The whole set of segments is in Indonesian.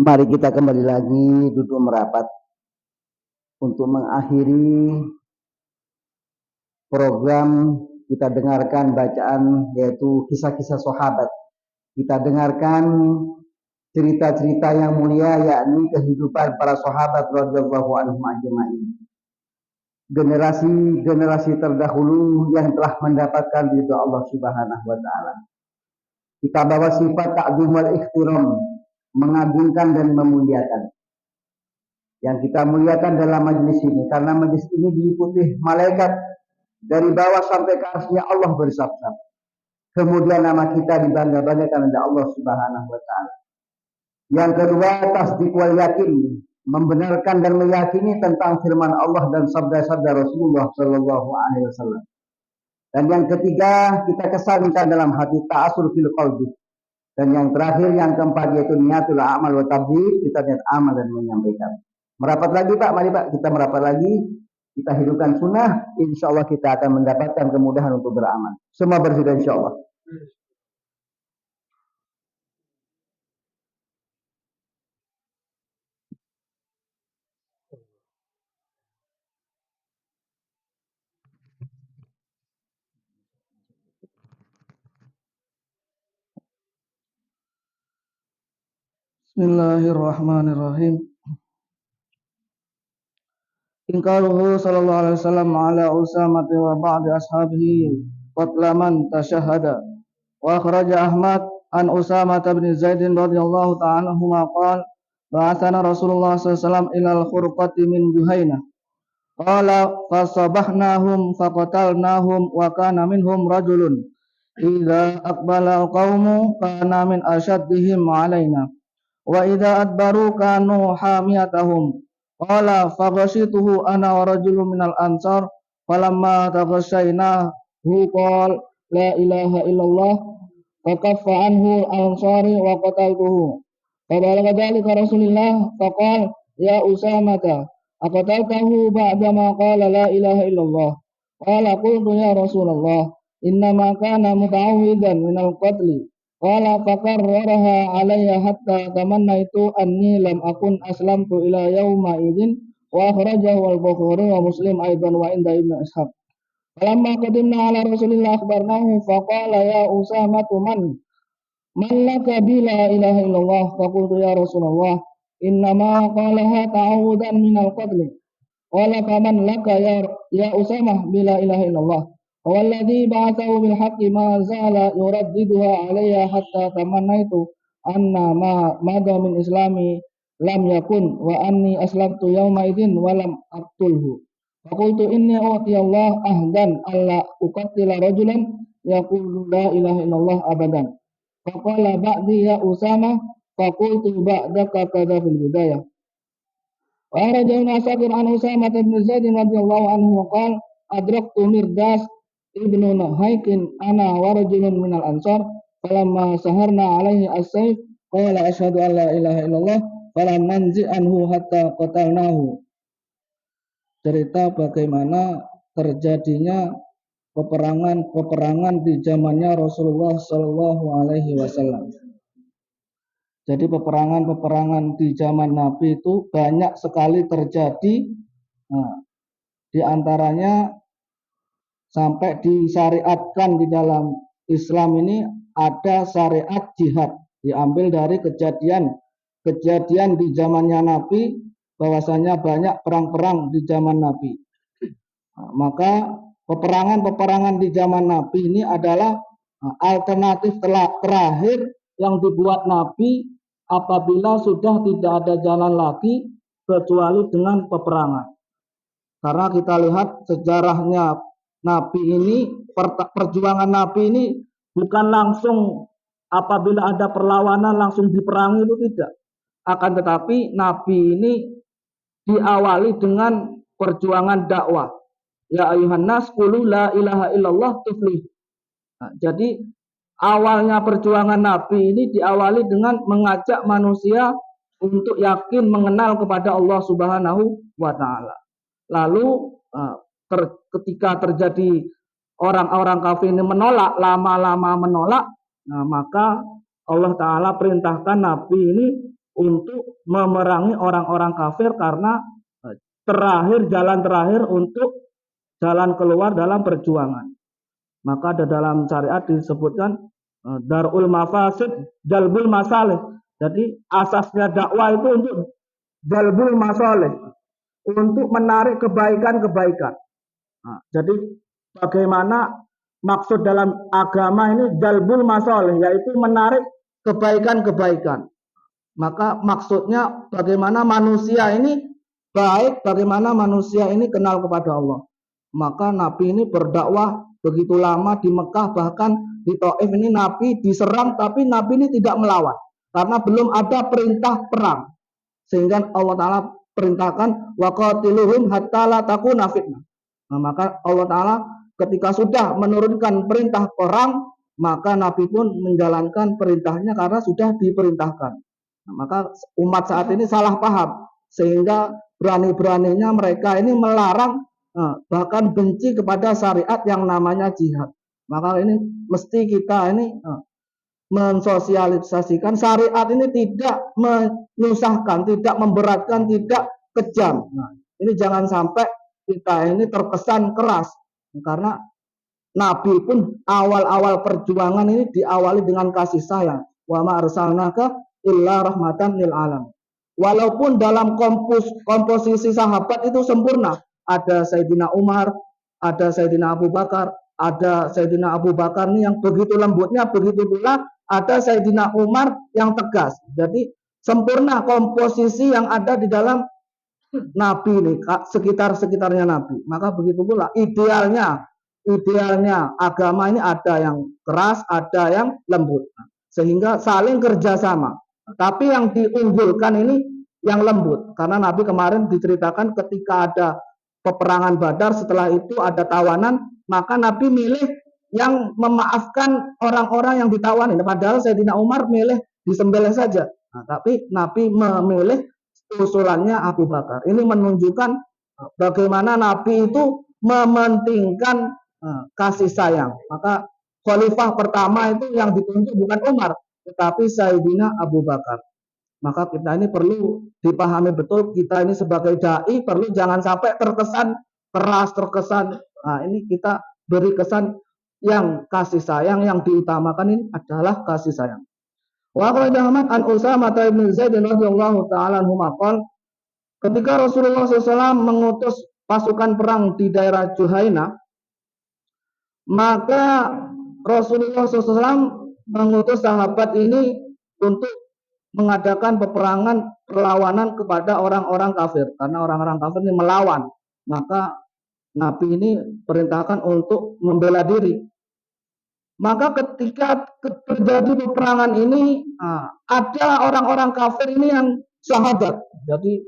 Mari kita kembali lagi duduk merapat untuk mengakhiri program kita dengarkan bacaan yaitu kisah-kisah sahabat. Kita dengarkan cerita-cerita yang mulia yakni kehidupan para sahabat radhiyallahu anhum ajma'in. Generasi-generasi terdahulu yang telah mendapatkan ridha Allah Subhanahu wa taala. Kita bawa sifat ta'zim wal ihtiram, mengagungkan dan memuliakan. Yang kita muliakan dalam majlis ini karena majlis ini diikuti malaikat dari bawah sampai ke arsy-Nya Allah bersab-sab. Kemudian nama kita dibangga-banggakan oleh Allah Subhanahu wa taala. Yang kedua, tasdiq wal yakin, membenarkan dan meyakini tentang firman Allah dan sabda-sabda Rasulullah sallallahu alaihi wasallam. Dan yang ketiga, kita kesankan dalam hati ta'asur fil qalbi. Dan yang terakhir, yang keempat yaitu niatul amal wa tabligh, kita niat amal dan menyampaikan. Merapat lagi Pak, mari Pak, kita merapat lagi. Kita hidupkan sunnah, insya Allah kita akan mendapatkan kemudahan untuk beramal. Semua bersudah insya Allah. Bismillahirrahmanirrahim. Inkaruhu sallallahu alaihi wasallam ala usamati wa ba'di ashabihi qatlaman tashahada. Wa akhraja Ahmad an Usamah bin Zaid radhiyallahu ta'ala anhuma qala ba'athana Rasulullah sallallahu alaihi wasallam ila al-khurqati min Juhainah. Qala fasabahnahum faqatalnahum wa kana minhum rajulun idza aqbala al-qaumu kana min ashaddihim alaina wa idza adbaru kanu hamiyatahum. Qala faghashituhu ana wa rajulun minal ansar falamma taghashaynahu qala la ilaha illallah wa kaffa anhu al-ansari wa qataltuhu. Fabalaga dhalika Rasulullah faqala ya Usamata aqataltahu ba'dama qala la ilaha illallah. Qala qultu ya Rasulullah innama kana muta'awwidan minal qatli. Qala faqarraraha alayya hatta tamannaitu anni lam akun aslamtu ila yauma idzin wa akhrajahu al-Bukhari wa Muslim aidan wa inda Ibnu Ishaq. Falamma qadimna ala Rasulillah akhbarnahu faqala ya Usamah man laka bila ilaha illallah. Faqultu ya Rasulullah innama qalaha ta'awudan minal qatli. Qala faman laka ya Usamah bila ilaha illallah. Walladzi ba'athahu bil haqqi ma zala yuraddiduha alayya hatta tamannaitu anna ma madha min islami lam yakun wa anni aslamtu yawma idzin wa lam aqtulhu. Faqultu inni Allah ahdan alla uqattila rajulan yaqulu la ilaha illallah abadan. Faqala ba'di ya Usamah faqultu ba'daka kadza fil bidayah. Wa raja'na Asakir an Usamah bin Zaid radhiyallahu anhu qala adraktu Mirdas ibnu Haikin ana wa rajulun minal ansar falamma saharna alaihi as-sayf qala asyhadu an la ilaha illallah falam nanzi anhu hatta qatalnahu. Cerita bagaimana terjadinya peperangan di zamannya Rasulullah sallallahu alaihi wasallam. Jadi peperangan di zaman Nabi itu banyak sekali terjadi. Di antaranya sampai disyariatkan di dalam Islam ini ada syariat jihad, diambil dari kejadian di zamannya Nabi, bahwasanya banyak perang-perang di zaman Nabi. Maka peperangan di zaman Nabi ini adalah alternatif terakhir yang dibuat Nabi apabila sudah tidak ada jalan lagi kecuali dengan peperangan. Karena kita lihat sejarahnya Nabi ini, perjuangan Nabi ini bukan langsung apabila ada perlawanan langsung diperangi, itu tidak. Akan tetapi Nabi ini diawali dengan perjuangan dakwah. Ya ayuhan nas qulu la ilaha illallah tuflih. Jadi awalnya perjuangan Nabi ini diawali dengan mengajak manusia untuk yakin mengenal kepada Allah Subhanahu wa taala. Lalu ketika terjadi orang-orang kafir ini menolak, lama-lama menolak, maka Allah Ta'ala perintahkan Nabi ini untuk memerangi orang-orang kafir karena jalan terakhir untuk jalan keluar dalam perjuangan. Maka ada dalam syariat disebutkan darul mafasid jalbul masalih. Jadi asasnya dakwah itu untuk jalbul masalih, untuk menarik kebaikan-kebaikan. Nah, jadi bagaimana maksud dalam agama ini jalbul masalih, yaitu menarik kebaikan-kebaikan. Maka maksudnya bagaimana manusia ini baik, bagaimana manusia ini kenal kepada Allah. Maka Nabi ini berdakwah begitu lama di Mekah, bahkan di Taif ini Nabi diserang, tapi Nabi ini tidak melawan karena belum ada perintah perang, sehingga Allah Ta'ala perintahkan waqatiluhum hatta la takuna fitnah. Nah, maka Allah Ta'ala ketika sudah menurunkan perintah perang, maka Nabi pun menjalankan perintahnya karena sudah diperintahkan. Nah, maka umat saat ini salah paham, sehingga berani-beraninya mereka ini melarang, bahkan benci kepada syariat yang namanya jihad. Maka ini mesti kita ini mensosialisasikan syariat ini tidak menyusahkan, tidak memberatkan, tidak kejam. Nah, ini jangan sampai kita ini terkesan keras, karena Nabi pun awal-awal perjuangan ini diawali dengan kasih sayang. Wa ma arsalnaka illa rahmatan lil alam. Walaupun dalam komposisi sahabat itu sempurna, ada Sayyidina Umar, ada Sayyidina Abu Bakar, ada Sayyidina Abu Bakar nih yang begitu lembutnya, begitu pula ada Sayyidina Umar yang tegas. Jadi sempurna komposisi yang ada di dalam Nabi ini, sekitarnya Nabi. Maka begitu pula idealnya agama ini ada yang keras, ada yang lembut, sehingga saling kerjasama. Tapi yang diunggulkan ini yang lembut, karena Nabi kemarin diceritakan ketika ada peperangan Badar, setelah itu ada tawanan, maka Nabi milih yang memaafkan orang-orang yang ditawanin. Padahal Sayyidina Umar milih disembelih saja. Nah, tapi Nabi memilih usulannya Abu Bakar. Ini menunjukkan bagaimana Nabi itu mementingkan kasih sayang. Maka khalifah pertama itu yang ditunjuk bukan Umar, tetapi Sayyidina Abu Bakar. Maka kita ini perlu dipahami betul, kita ini sebagai dai perlu jangan sampai terkesan keras, terkesan. Nah, ini kita beri kesan yang kasih sayang, yang diutamakan ini adalah kasih sayang. Wa qala Ahmad an Usamah bin Zaid radhiyallahu ta'ala anhu maqal, ketika Rasulullah SAW mengutus pasukan perang di daerah Juhaina, maka Rasulullah SAW mengutus sahabat ini untuk mengadakan peperangan perlawanan kepada orang-orang kafir, karena orang-orang kafir ini melawan. Maka Nabi ini perintahkan untuk membela diri. Maka ketika terjadi peperangan ini, ada orang-orang kafir ini yang syahadat. Jadi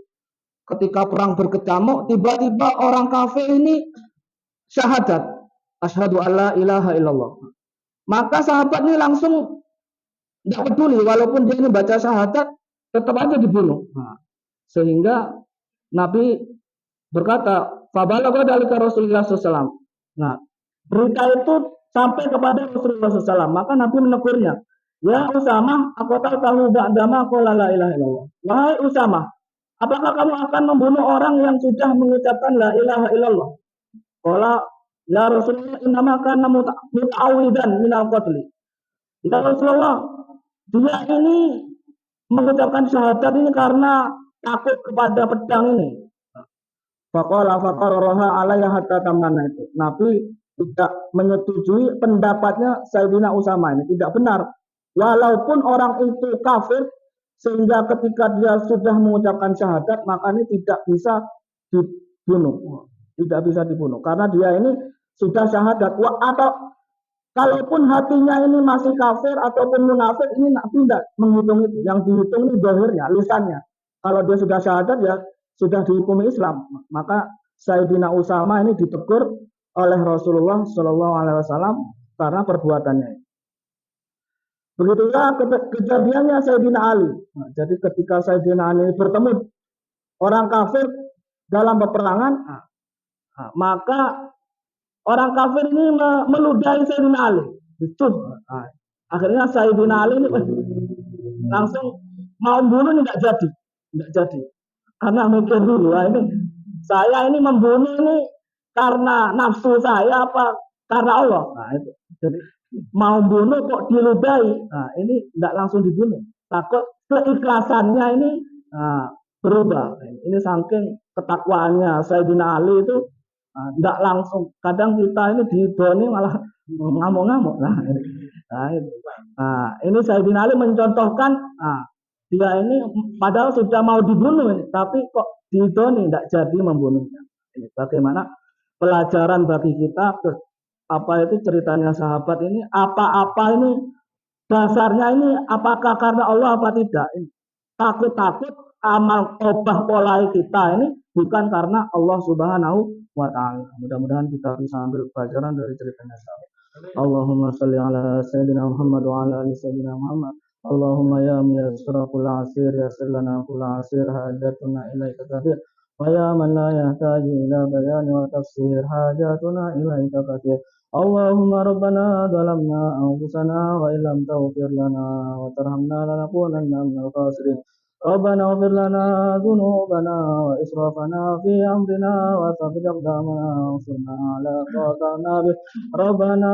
ketika perang berkecamuk, tiba-tiba orang kafir ini syahadat, asyhadu alla ilaha illallah. Maka sahabat ini langsung tidak peduli, walaupun dia ini baca syahadat, tetap aja dibunuh. Sehingga Nabi berkata, fabalagha dzalika Rasulullah SAW. Nah, berita itu sampai kepada Rasulullah SAW. Maka Nabi menegurnya, ya Usamah, aku tahu ba'dama qala la ilaha illallah. Wahai Usamah, apakah kamu akan membunuh orang yang sudah mengucapkan la ilaha illallah? Qala ya Rasulullah, innama kana muta'awwidan minal qatli. Ya Rasulullah, dia ini mengucapkan syahadat ini karena takut kepada pedang ini. Faqala faqarraha alayya hatta tamana itu. Nabi tidak menyetujui pendapatnya Sayyidina Usamah ini, tidak benar. Walaupun orang itu kafir, sehingga ketika dia sudah mengucapkan syahadat, maka ini tidak bisa dibunuh. Tidak bisa dibunuh karena dia ini sudah syahadat. Atau kalaupun hatinya ini masih kafir ataupun munafik, ini tidak menghitung itu. Yang dihitung ini zahirnya, lisannya. Kalau dia sudah syahadat, ya sudah dihukumi Islam. Maka Sayyidina Usamah ini ditegur oleh Rasulullah SAW karena perbuatannya. Begitulah kejadiannya Sayyidina Ali. Nah, jadi ketika Sayyidina Ali bertemu orang kafir dalam peperangan, maka orang kafir ini meludahi Sayyidina Ali. Akhirnya Sayyidina Ali ini langsung mau bunuh ini nggak jadi, karena mikir dulu, ini saya ini membunuh ini karena nafsu saya apa karena Allah. Nah itu, jadi mau bunuh kok diludahi, nah ini nggak langsung dibunuh, takut keikhlasannya ini berubah. Ini saking ketakwaannya Sayyidina Ali itu nggak langsung, kadang kita ini didoni malah ngamuk-ngamuk. Ini Sayyidina Ali mencontohkan, dia ini padahal sudah mau dibunuh ini, tapi kok didoni tidak jadi membunuhnya. Ini bagaimana pelajaran bagi kita, apa itu ceritanya sahabat ini, apa-apa ini dasarnya ini apakah karena Allah apa tidak. Ini takut-takut amal obah pola kita ini bukan karena Allah Subhanahu wa taala. Mudah-mudahan kita bisa ambil pelajaran dari ceritanya sahabat. Allahumma salli ala sayyidina Muhammad wa ala ali sayyidina Muhammad. Allahumma ya muyassir kull asir yassir lana kull asir hajatuna ilaika kathir wa ya man la yahtaju ila bayan wa tafsir hajatuna ilaika kathir. Allahumma rabbana zalamna anfusana wa illam taghfir lana wa tarhamna lanakunanna minal khasirin. ربنا اغفر لنا ذنوبنا وإسرافنا في أمرنا وثبت أقدامنا وانصرنا على قوتنا به. ربنا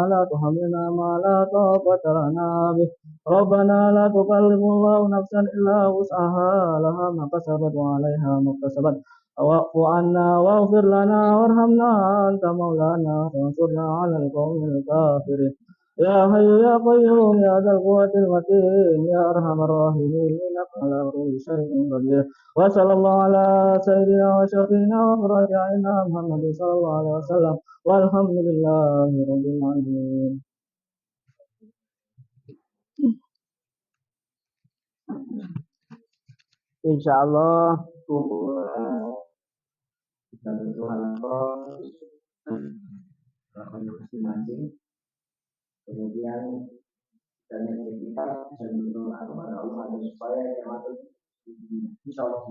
لا تحملنا ما لا طاقة لنا به. ربنا لا تكلف الله نفسا إلا وسعها لها ما كسبت وعليها ما اكتسبت. واعف عنا واغفر لنا وارحمنا أنت مولانا فانصرنا على القوم الكافرين. يا حي يا قيوم يا ذا القوة المتين يا أرحم الراحمين إنك على كل شيء قدير. وصلى الله على سيدنا وشفينا ومرجعنا محمد صلى الله عليه وسلم والحمد لله رب العالمين. Insyaallah kita Tuhan masing-masing, kemudian dan kita bisa berdoa kepada Allah supaya yang masuk insya Allah